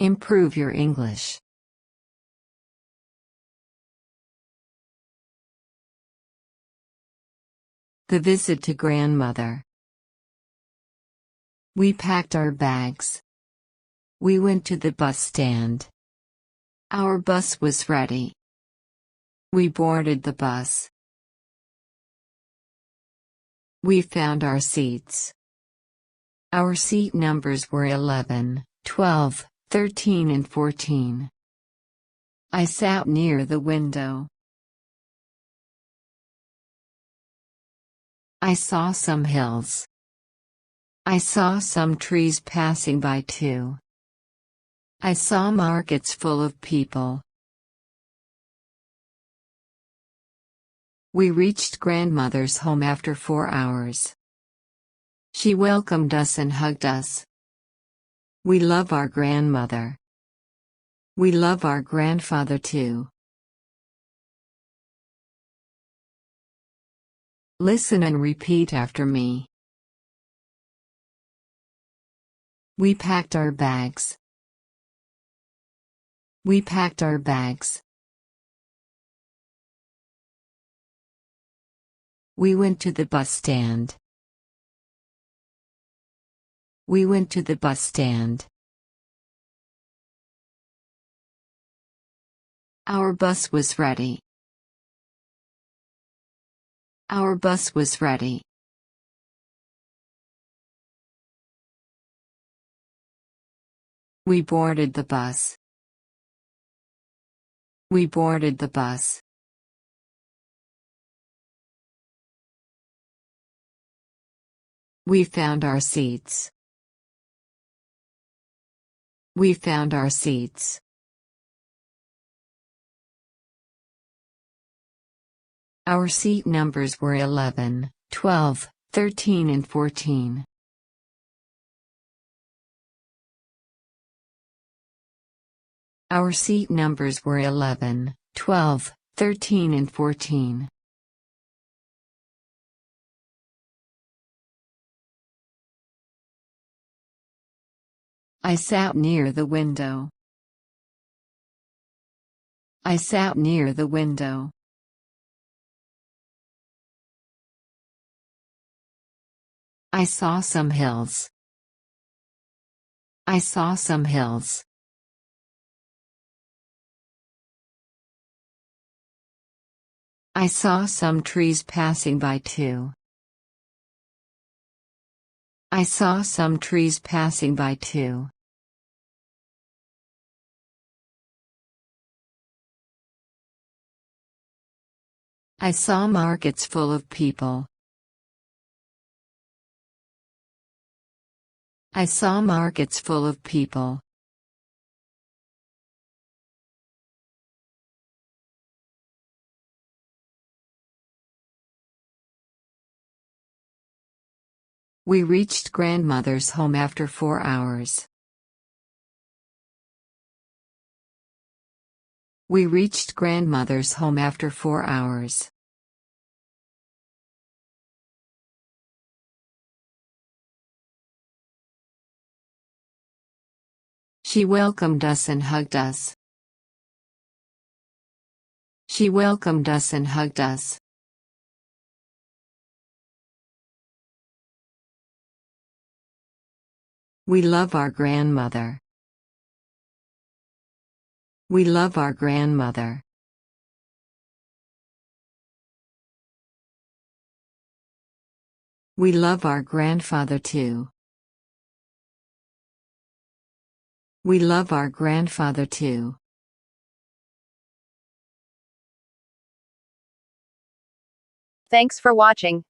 Improve your English. The visit to grandmother. We packed our bags. We went to the bus stand. Our bus was ready. We boarded the bus. We found our seats. Our seat numbers were 11, 12, 13 and 14. I sat near the window. I saw some hills. I saw some trees passing by too. I saw markets full of people. We reached grandmother's home after 4 hours. She welcomed us and hugged us. We love our grandmother. We love our grandfather too. Listen and repeat after me. We packed our bags. We packed our bags. We went to the bus stand. We went to the bus stand. Our bus was ready. Our bus was ready. We boarded the bus. We boarded the bus. We found our seats. We found our seats. Our seat numbers were 11, 12, 13 and 14. Our seat numbers were 11, 12, 13 and 14. I sat near the window. I sat near the window. I saw some hills. I saw some hills. I saw some trees passing by too. I saw some trees passing by too. I saw markets full of people. I saw markets full of people. We reached grandmother's home after 4 hours. We reached grandmother's home after 4 hours. She welcomed us and hugged us. She welcomed us and hugged us. We love our grandmother. We love our grandmother. We love our grandfather too. We love our grandfather too. Thanks for watching.